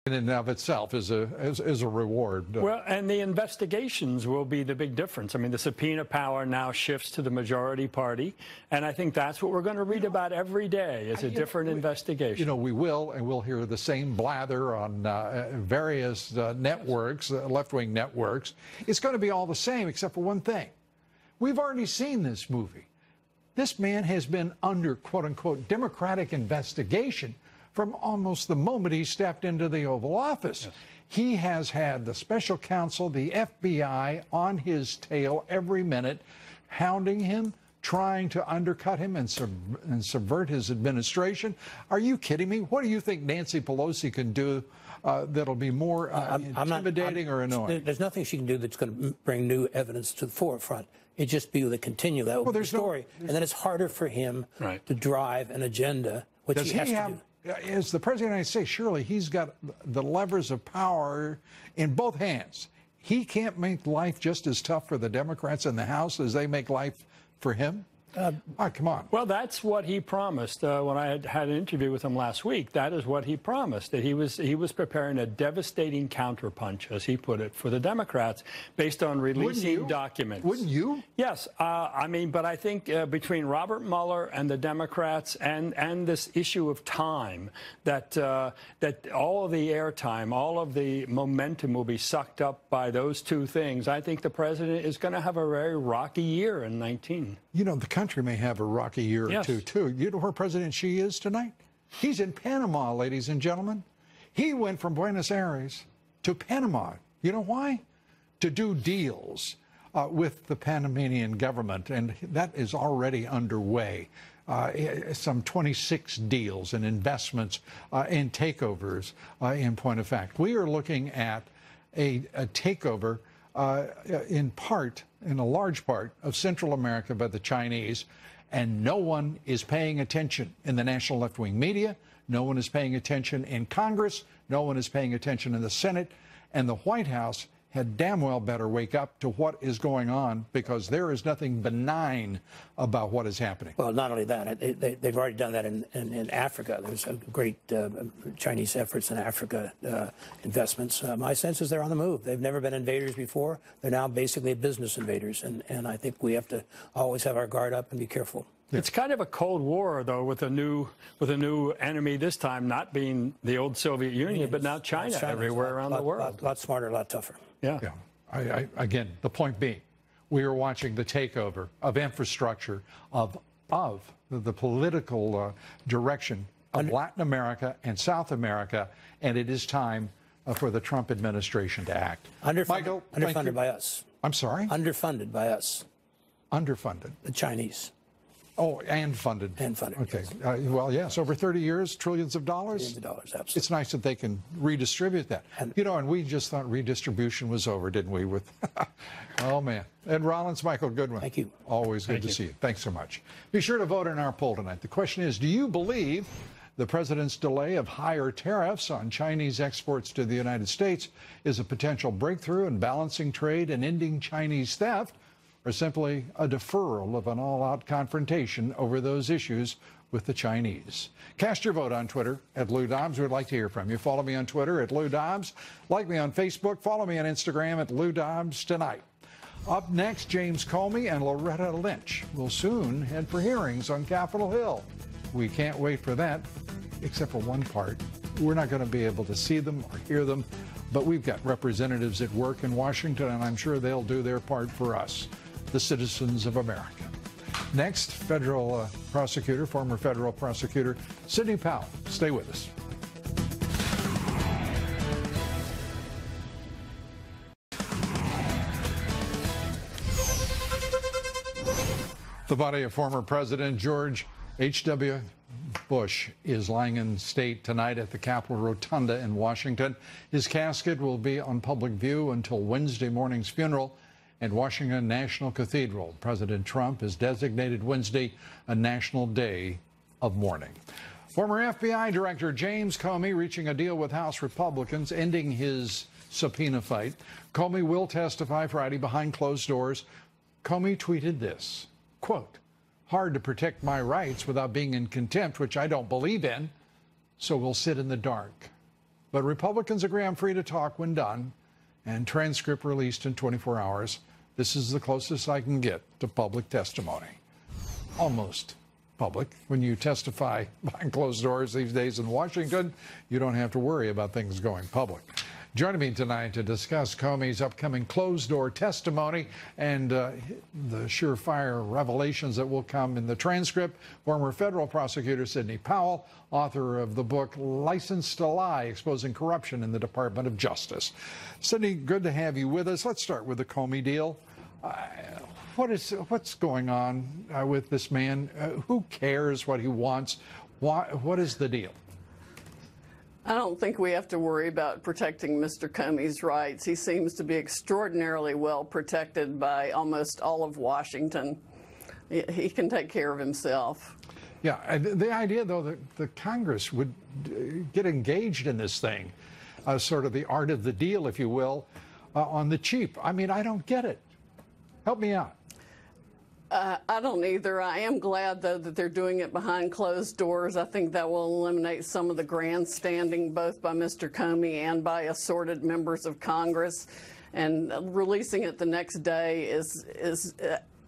in and of itself is a reward. Well, and the investigations will be the big difference. I mean, the subpoena power now shifts to the majority party, and I think that's what we're going to read about every day is a different investigation. You know, we will, and we'll hear the same blather on various networks, left-wing networks. It's going to be all the same except for one thing. We've already seen this movie. This man has been under, quote-unquote, Democratic investigation from almost the moment he stepped into the Oval Office. Yes. He has had the special counsel, the FBI, on his tail every minute, hounding him, trying to undercut him and subvert his administration. Are you kidding me? What do you think Nancy Pelosi can do that'll be more intimidating or annoying? There's nothing she can do that's going to bring new evidence to the forefront. It just be to continue that story. And then it's harder for him to drive an agenda, which he has to do. As the President of the United States, surely he's got the levers of power in both hands. He can't make life just as tough for the Democrats in the House as they make life for him? Come on. Well, that's what he promised when I had an interview with him last week. That is what he promised, that he was preparing a devastating counterpunch, as he put it, for the Democrats based on releasing documents. Wouldn't you? Yes. I mean, but I think between Robert Mueller and the Democrats and this issue of time, that all of the airtime, all of the momentum will be sucked up by those two things. I think the president is going to have a very rocky year in 19. You know, the country may have a rocky year or two, too. You know where President Xi is tonight? He's in Panama, ladies and gentlemen. He went from Buenos Aires to Panama. You know why? To do deals with the Panamanian government, and that is already underway. Some 26 deals and investments and takeovers in point of fact. We are looking at a takeover in a large part of Central America by the Chinese, and no one is paying attention in the national left-wing media. No one is paying attention in Congress. No one is paying attention in the Senate. And the White House had damn well better wake up to what is going on, because there is nothing benign about what is happening. Well, not only that, they've already done that in Africa. There's a great Chinese efforts in Africa, investments. My sense is they're on the move. They've never been invaders before. They're now basically business invaders, and I think we have to always have our guard up and be careful. It's kind of a Cold War, though, with a new enemy this time not being the old Soviet Union, but now China everywhere around the world. A lot smarter, a lot tougher. Yeah. Again, the point being, we are watching the takeover of infrastructure of the political direction of Latin America and South America, and it is time for the Trump administration to act. Michael, underfunded by us. I'm sorry? Underfunded by us. Underfunded. The Chinese. Oh, and funded. And funded. Okay. Yes. Well, yes, over 30 years, trillions of dollars. Trillions of dollars, absolutely. It's nice that they can redistribute that. And, you know, and we just thought redistribution was over, didn't we? With, oh, man. Ed Rollins, Michael Goodwin. Thank you. Always good to see you. Thanks so much. Be sure to vote in our poll tonight. The question is, do you believe the president's delay of higher tariffs on Chinese exports to the United States is a potential breakthrough in balancing trade and ending Chinese theft, or simply a deferral of an all-out confrontation over those issues with the Chinese? Cast your vote on Twitter at Lou Dobbs. We'd like to hear from you. Follow me on Twitter at Lou Dobbs. Like me on Facebook. Follow me on Instagram at Lou Dobbs Tonight. Up next, James Comey and Loretta Lynch will soon head for hearings on Capitol Hill. We can't wait for that, except for one part. We're not going to be able to see them or hear them, but we've got representatives at work in Washington, and I'm sure they'll do their part for us, the citizens of America. Next, former federal prosecutor Sidney Powell. Stay with us. The body of former President George H.W. Bush is lying in state tonight at the Capitol Rotunda in Washington. His casket will be on public view until Wednesday morning's funeral at Washington National Cathedral. President Trump has designated Wednesday a national day of mourning. Former FBI Director James Comey reaching a deal with House Republicans, ending his subpoena fight. Comey will testify Friday behind closed doors. Comey tweeted this, quote, "Hard to protect my rights without being in contempt, which I don't believe in, so we'll sit in the dark." But Republicans agree I'm free to talk when done, and transcript released in 24 hours. This is the closest I can get to public testimony. Almost public. When you testify behind closed doors these days in Washington, you don't have to worry about things going public. Joining me tonight to discuss Comey's upcoming closed-door testimony and the surefire revelations that will come in the transcript, former federal prosecutor Sidney Powell, author of the book License to Lie, Exposing Corruption in the Department of Justice. Sidney, good to have you with us. Let's start with the Comey deal. What's going on with this man? Who cares what he wants? What is the deal? I don't think we have to worry about protecting Mr. Comey's rights. He seems to be extraordinarily well protected by almost all of Washington. He can take care of himself. Yeah, the idea, though, that the Congress would get engaged in this thing, sort of the art of the deal, if you will, on the cheap. I mean, I don't get it. Help me out. I don't either. I am glad, though, that they're doing it behind closed doors. I think that will eliminate some of the grandstanding, both by Mr. Comey and by assorted members of Congress. And releasing it the next day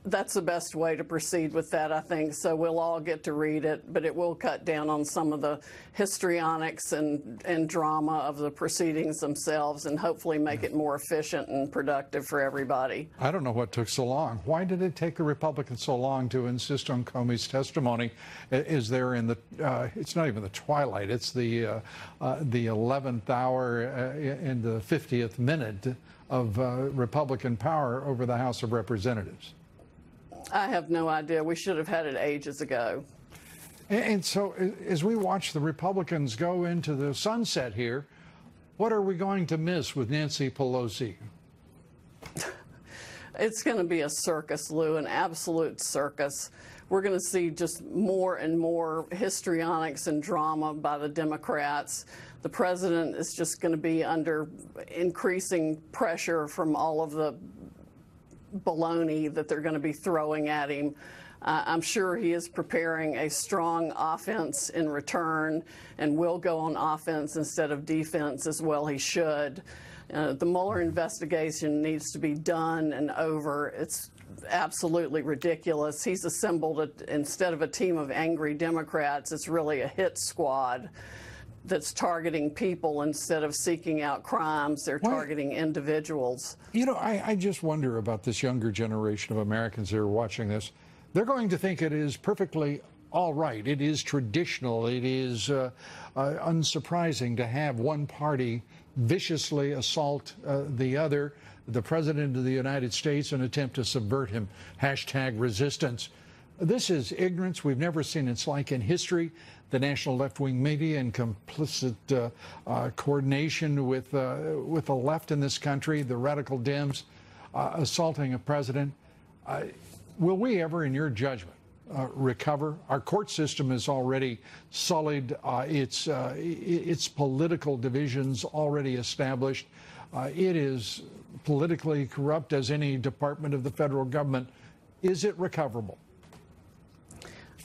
that's the best way to proceed with that, I think. So we'll all get to read it, but it will cut down on some of the histrionics and drama of the proceedings themselves, and hopefully make it more efficient and productive for everybody. I don't know what took so long. Why did it take the Republicans so long to insist on Comey's testimony? Is there in the it's not even the twilight, it's the 11th hour in the 50th minute of Republican power over the House of Representatives? I have no idea. We should have had it ages ago. And so as we watch the Republicans go into the sunset here, what are we going to miss with Nancy Pelosi? It's going to be a circus, Lou, an absolute circus. We're going to see just more and more histrionics and drama by the Democrats. The president is just going to be under increasing pressure from all of the baloney that they're going to be throwing at him. I'm sure he is preparing a strong offense in return and will go on offense instead of defense, as well he should. The Mueller investigation needs to be done and over. It's absolutely ridiculous. He's assembled, instead of a team of angry Democrats, it's really a hit squad that's targeting people instead of seeking out crimes. They're targeting individuals. You know, I just wonder about this younger generation of Americans that are watching this. They're going to think it is perfectly all right. It is traditional. It is unsurprising to have one party viciously assault the other, the President of the United States, and attempt to subvert him. #resistance. This is ignorance we've never seen its like in history. The national left-wing media in complicit coordination with the left in this country, the radical Dems, assaulting a president. Will we ever, in your judgment, recover? Our court system is already sullied. Its political divisions already established. It is politically corrupt as any department of the federal government. Is it recoverable?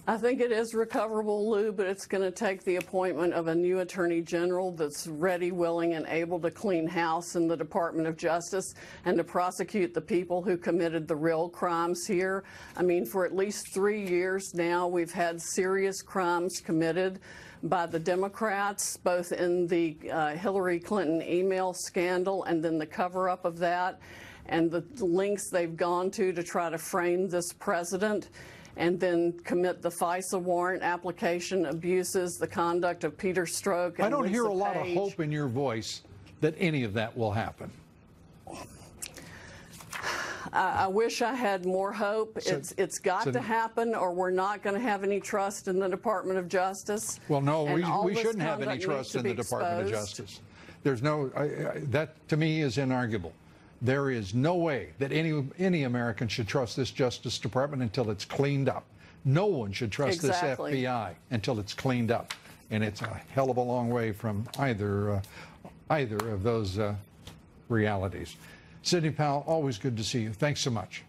I think it is recoverable, Lou, but it's going to take the appointment of a new attorney general that's ready, willing, and able to clean house in the Department of Justice and to prosecute the people who committed the real crimes here. I mean, for at least 3 years now, we've had serious crimes committed by the Democrats, both in the Hillary Clinton email scandal and then the cover-up of that, and the lengths they've gone to try to frame this president, and then commit the FISA warrant application abuses, the conduct of Peter Strzok and I don't hear a Lisa lot Page. of hope in your voice that any of that will happen. I wish I had more hope. It's got to happen, or we're not going to have any trust in the Department of Justice. Well, no, we shouldn't have any trust in the Department of Justice. There's no, that to me is inarguable. There is no way that any American should trust this Justice Department until it's cleaned up. No one should trust this FBI until it's cleaned up. And it's a hell of a long way from either of those realities. Sidney Powell, always good to see you. Thanks so much.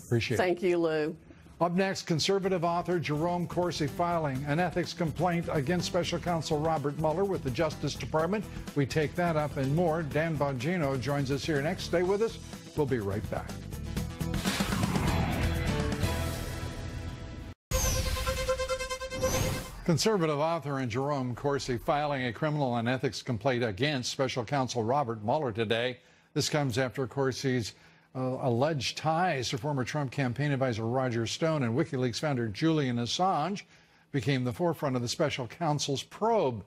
Appreciate it. Thank you, Lou. Up next, conservative author Jerome Corsi filing an ethics complaint against special counsel Robert Mueller with the Justice Department. We take that up and more. Dan Bongino joins us here next. Stay with us. We'll be right back. Conservative author and Jerome Corsi filing a criminal and ethics complaint against special counsel Robert Mueller today. This comes after Corsi's alleged ties to former Trump campaign advisor Roger Stone and WikiLeaks founder Julian Assange became the forefront of the special counsel's probe.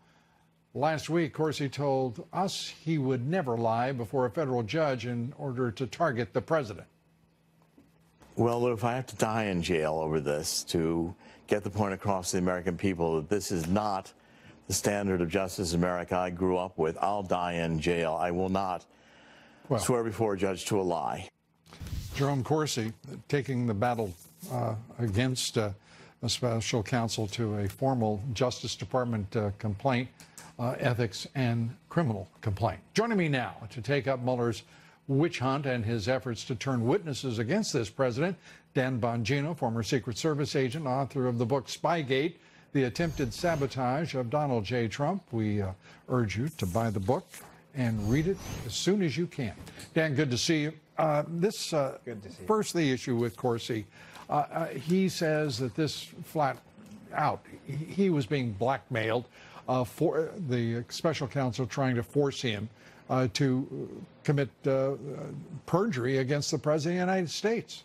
Last week, Corsi told us he would never lie before a federal judge in order to target the president. Well, if I have to die in jail over this to get the point across to the American people that this is not the standard of justice in America I grew up with, I'll die in jail. I will not swear before a judge to a lie. Jerome Corsi taking the battle against a special counsel to a formal Justice Department complaint, ethics and criminal complaint. Joining me now to take up Mueller's witch hunt and his efforts to turn witnesses against this president, Dan Bongino, former Secret Service agent, author of the book Spygate, The Attempted Sabotage of Donald J. Trump. We urge you to buy the book and read it as soon as you can. Dan, good to see you. Good to see you. First, the issue with Corsi. He says that this flat out, he was being blackmailed for the special counsel trying to force him to commit perjury against the President of the United States.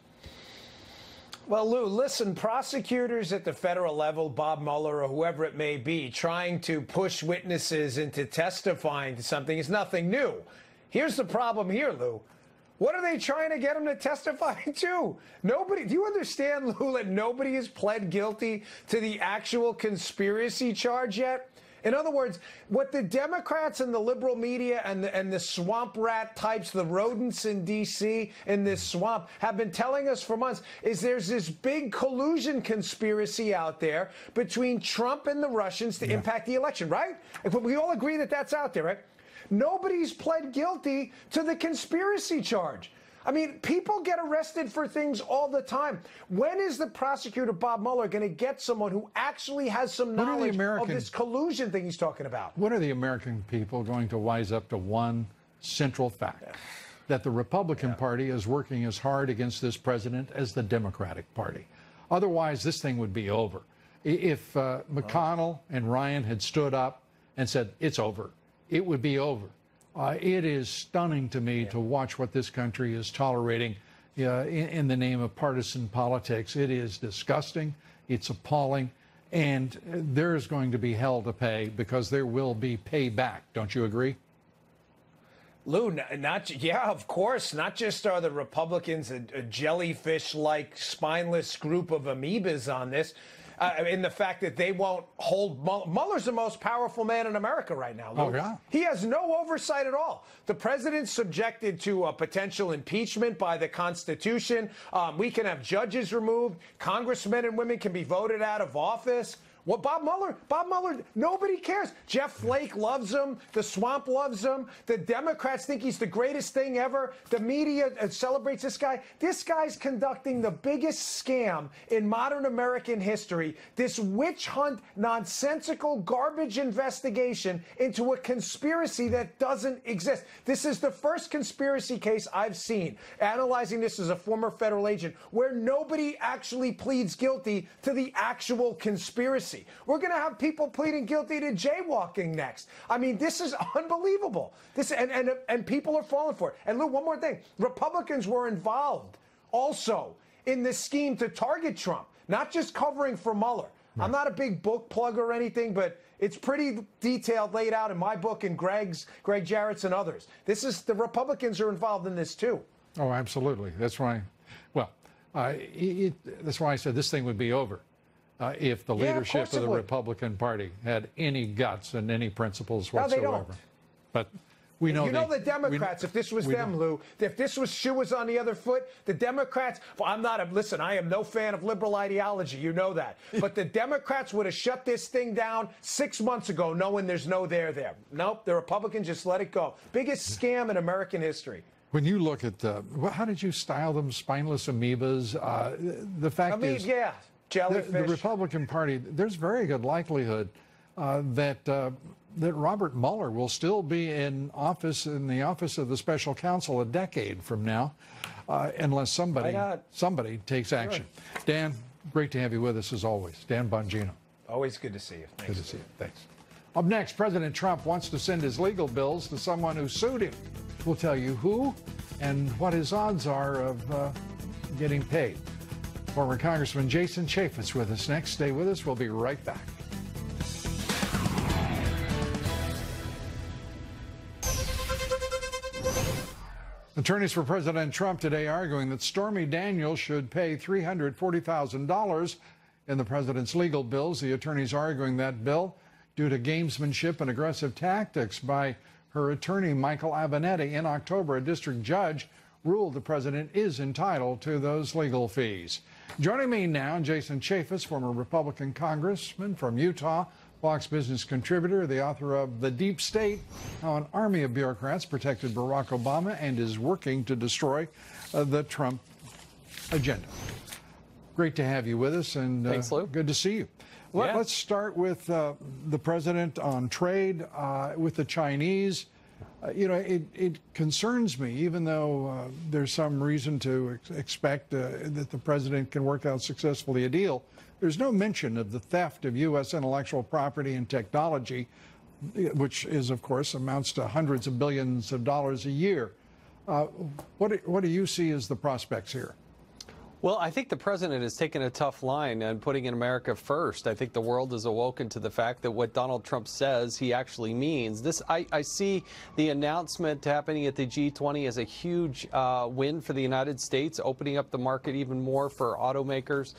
Well, Lou, listen, prosecutors at the federal level, Bob Mueller or whoever it may be, trying to push witnesses into testifying to something is nothing new. Here's the problem here, Lou. What are they trying to get him to testify to? Nobody, do you understand, Lou, that nobody has pled guilty to the actual conspiracy charge yet? In other words, what the Democrats and the liberal media and the swamp rat types, the rodents in D.C. in this swamp, have been telling us for months is there's this big collusion conspiracy out there between Trump and the Russians to impact the election, right? We all agree that that's out there, right? Nobody's pled guilty to the conspiracy charge. I mean, people get arrested for things all the time. When is the prosecutor, Bob Mueller, going to get someone who actually has some knowledge of this collusion thing he's talking about? When are the American people going to wise up to one central fact? That the Republican Party is working as hard against this president as the Democratic Party. Otherwise, this thing would be over. If McConnell and Ryan had stood up and said, it's over, it would be over. It is stunning to me to watch what this country is tolerating in the name of partisan politics. It is disgusting. It's appalling. And there is going to be hell to pay because there will be payback. Don't you agree? Lou, yeah, of course. Not just are the Republicans a jellyfish-like spineless group of amoebas on this, in the fact that they won't hold Mueller's the most powerful man in America right now, Lou. Oh, yeah. He has no oversight at all. The president's subjected to a potential impeachment by the Constitution. We can have judges removed. Congressmen and women can be voted out of office. Well, Bob Mueller, nobody cares. Jeff Flake loves him. The swamp loves him. The Democrats think he's the greatest thing ever. The media celebrates this guy. This guy's conducting the biggest scam in modern American history. This witch hunt, nonsensical garbage investigation into a conspiracy that doesn't exist. This is the first conspiracy case I've seen, analyzing this as a former federal agent, where nobody actually pleads guilty to the actual conspiracy. We're going to have people pleading guilty to jaywalking next. I mean, this is unbelievable. And people are falling for it. And Lou, one more thing. Republicans were involved also in this scheme to target Trump, not just covering for Mueller. Right. I'm not a big book plug or anything, but it's pretty detailed, laid out in my book and Greg Jarrett's and others. The Republicans are involved in this too. Oh, absolutely. That's why. Well, that's why I said this thing would be over. If the leadership of the Republican Party had any guts and any principles whatsoever. No, they don't. But we know the Democrats, if this was them, Lou, if this shoe was on the other foot, the Democrats, well, listen, I am no fan of liberal ideology, you know that. But the Democrats would have shut this thing down 6 months ago, knowing there's no there there. Nope, the Republicans just let it go. Biggest scam in American history. When you look at how did you style them? Spineless amoebas. The fact is, yeah, jellyfish. The Republican Party, there's very good likelihood that Robert Mueller will still be in the office of the special counsel a decade from now, unless somebody takes action. Sure. Dan, great to have you with us as always. Dan Bongino. Always good to see you. Thanks. Good to see you. Thanks. Up next, President Trump wants to send his legal bills to someone who sued him. We'll tell you who and what his odds are of getting paid. Former Congressman Jason Chaffetz with us next. Stay with us. We'll be right back. Attorneys for President Trump today arguing that Stormy Daniels should pay $340,000 in the president's legal bills. The attorneys arguing that bill due to gamesmanship and aggressive tactics by her attorney, Michael Avenatti. In October, a district judge ruled the president is entitled to those legal fees. Joining me now, Jason Chaffetz, former Republican congressman from Utah, Fox Business contributor, the author of The Deep State, How an Army of Bureaucrats Protected Barack Obama and is Working to Destroy the Trump Agenda. Great to have you with us, and thanks, Lou. Good to see you. Let's start with the president on trade with the Chinese. It concerns me, even though there's some reason to expect that the president can work out successfully a deal. There's no mention of the theft of U.S. intellectual property and technology, which is, of course, amounts to hundreds of billions of dollars a year. What do you see as the prospects here? Well, I think the president has taken a tough line and putting in America first. I think the world has awoken to the fact that what Donald Trump says he actually means. I see the announcement happening at the G20 as a huge win for the United States, opening up the market even more for automakers,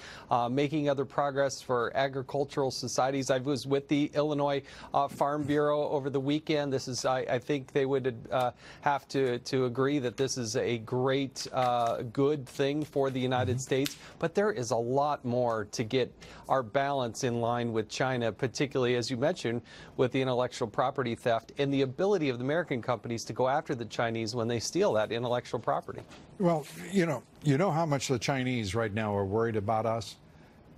making other progress for agricultural societies. I was with the Illinois Farm Bureau over the weekend. This is, I think they would have to agree that this is a great, good thing for the United States, but there is a lot more to get our balance in line with China, particularly, as you mentioned, with the intellectual property theft and the ability of the American companies to go after the Chinese when they steal that intellectual property. Well, you know how much the Chinese right now are worried about us.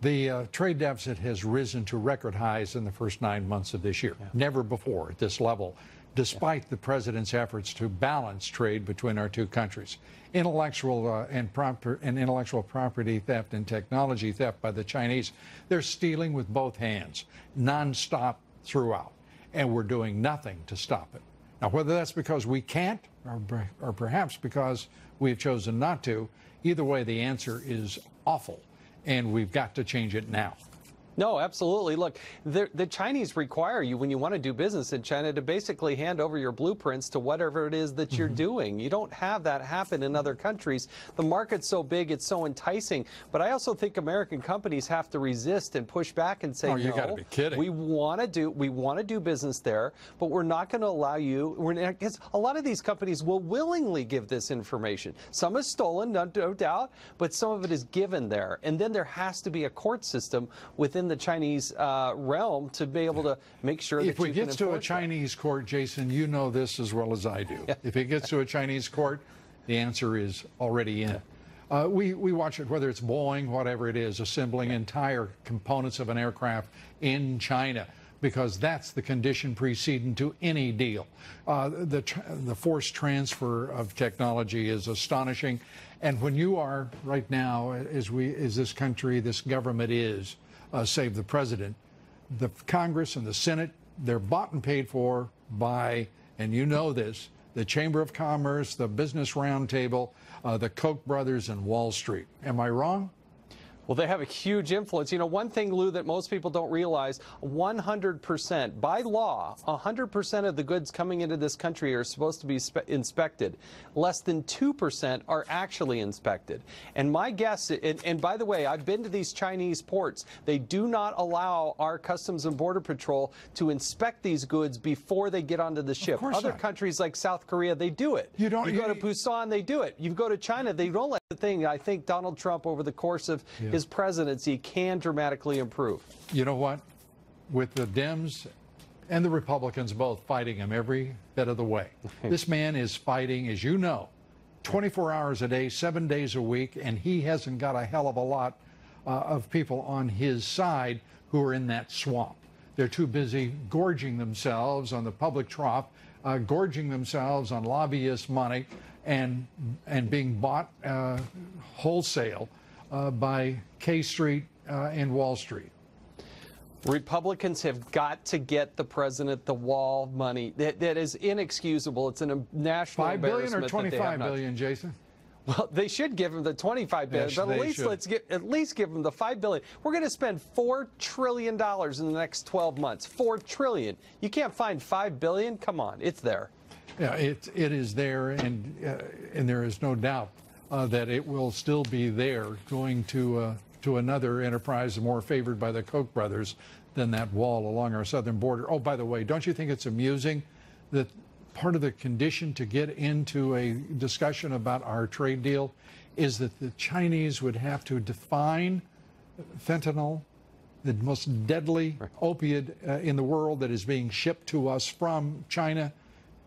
The trade deficit has risen to record highs in the first 9 months of this year. Yeah. Never before at this level, despite the president's efforts to balance trade between our two countries. Intellectual intellectual property theft and technology theft by the Chinese, they're stealing with both hands, nonstop throughout, and we're doing nothing to stop it. Now, whether that's because we can't or perhaps because we've chosen not to, either way, the answer is awful, and we've got to change it now. No, absolutely. Look, the Chinese require you, when you want to do business in China, to basically hand over your blueprints to whatever it is that you're doing. You don't have that happen in other countries. The market's so big, it's so enticing. But I also think American companies have to resist and push back and say, you gotta be kidding. We want to do business there, but we're not going to allow you. A lot of these companies will willingly give this information. Some is stolen, no doubt, but some of it is given there. And then there has to be a court system within the Chinese realm to be able to make sure that if it gets to a Chinese court, Jason, you know this as well as I do. Yeah. If it gets to a Chinese court, the answer is already in. We watch it, whether it's Boeing, whatever it is, assembling entire components of an aircraft in China, because that's the condition preceding to any deal. The forced transfer of technology is astonishing. And when you are right now, as this country, this government is, save the president, the Congress and the Senate, they're bought and paid for by, and you know this, the Chamber of Commerce, the Business Roundtable, the Koch brothers, and Wall Street. Am I wrong? Well, they have a huge influence. You know, one thing, Lou, that most people don't realize, 100%, by law, 100% of the goods coming into this country are supposed to be inspected. Less than 2% are actually inspected. And my guess, and by the way, I've been to these Chinese ports. They do not allow our Customs and Border Patrol to inspect these goods before they get onto the ship. Other countries like South Korea, they do it. You go to Busan, they do it. You go to China, they don't let the thing. I think Donald Trump, over the course of his presidency, can dramatically improve. You know what? With the Dems and the Republicans both fighting him every bit of the way, this man is fighting, as you know, 24 hours a day, 7 days a week, and he hasn't got a hell of a lot of people on his side who are in that swamp. They're too busy gorging themselves on the public trough, gorging themselves on lobbyist money, and being bought wholesale by K Street and Wall Street. Republicans have got to get the president the wall money. That is inexcusable. It's a national $5 billion or embarrassment. $25 billion, Jason? Well, they should give him the $25 billion, Yes, but they let's should. at least give him the $5 billion. We're going to spend $4 trillion in the next 12 months. $4 trillion. You can't find $5 billion? Come on, it's there. Yeah, it is there, and there is no doubt that it will still be there, going to another enterprise more favored by the Koch brothers than that wall along our southern border. Oh, by the way, don't you think it's amusing that part of the condition to get into a discussion about our trade deal is that the Chinese would have to define fentanyl, the most deadly opiate in the world that is being shipped to us from China,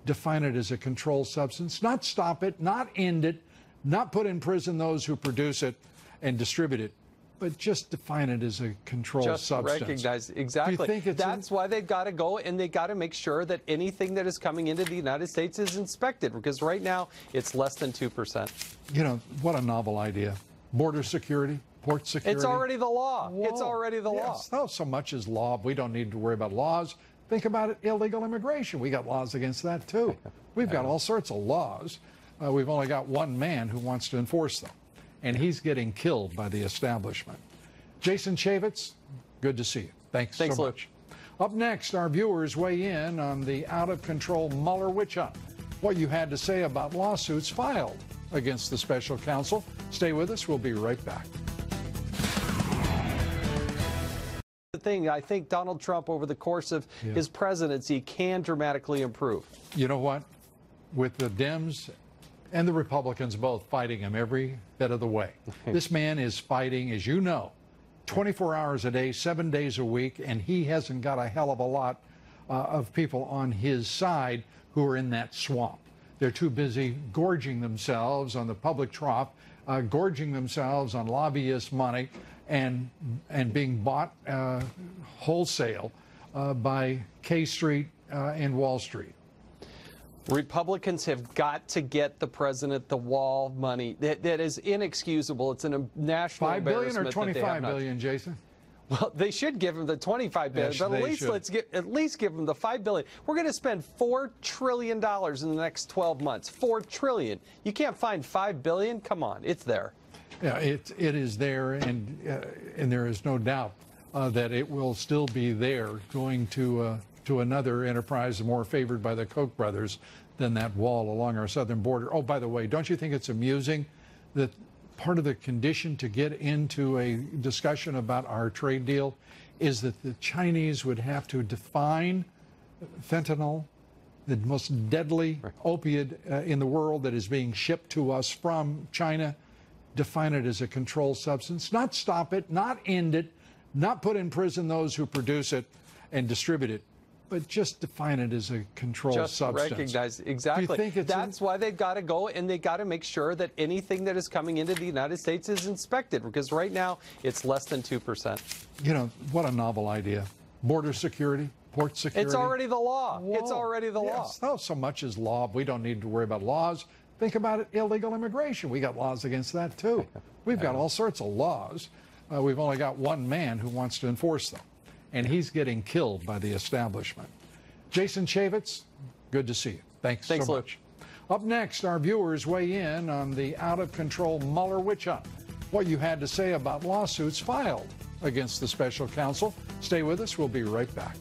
define it as a controlled substance, not stop it, not end it, not put in prison those who produce it and distribute it, but just define it as a controlled substance. Recognize, exactly. Do you think That's why they've got to go, and they've got to make sure that anything that is coming into the United States is inspected, because right now it's less than 2%. You know, what a novel idea. Border security, port security. It's already the law. Whoa. It's already the law. Yes, not so much as law. We don't need to worry about laws. Think about it, illegal immigration. We got laws against that, too. We've got all sorts of laws. We've only got one man who wants to enforce them, and he's getting killed by the establishment. Jason Chaffetz, good to see you. Thanks so much. Up next, our viewers weigh in on the out-of-control Mueller witch hunt, what you had to say about lawsuits filed against the special counsel. Stay with us. We'll be right back. The thing, I think Donald Trump, over the course of his presidency, can dramatically improve. You know what? With the Dems and the Republicans both fighting him every bit of the way, this man is fighting, as you know, 24 hours a day, 7 days a week, and he hasn't got a hell of a lot of people on his side who are in that swamp. They're too busy gorging themselves on the public trough, gorging themselves on lobbyist money, and being bought wholesale by K Street and Wall Street. Republicans have got to get the president the wall money. That is inexcusable. It's a national $5 billion or embarrassment. $25 billion, Jason? Well, they should give him the $25 billion, Yes, but they should. at least give him the $5 billion. We're going to spend $4 trillion in the next 12 months. $4 trillion. You can't find $5 billion? Come on, it's there. Yeah, it is there, and there is no doubt that it will still be there, going to another enterprise more favored by the Koch brothers than that wall along our southern border. Oh, by the way, don't you think it's amusing that part of the condition to get into a discussion about our trade deal is that the Chinese would have to define fentanyl, the most deadly opiate in the world that is being shipped to us from China, define it as a controlled substance, not stop it, not end it, not put in prison those who produce it and distribute it, but just define it as a controlled substance. Recognize, exactly. Do you think That's why they've got to go, and they've got to make sure that anything that is coming into the United States is inspected, because right now it's less than 2%. You know, what a novel idea. Border security, port security. It's already the law. Whoa. It's already the law. Yes, not so much as law. We don't need to worry about laws. Think about it, illegal immigration. We got laws against that, too. We've got all sorts of laws. We've only got one man who wants to enforce them, and he's getting killed by the establishment. Jason Chaffetz, good to see you. Thanks so much. Up next, our viewers weigh in on the out-of-control Mueller witch hunt, what you had to say about lawsuits filed against the special counsel. Stay with us. We'll be right back.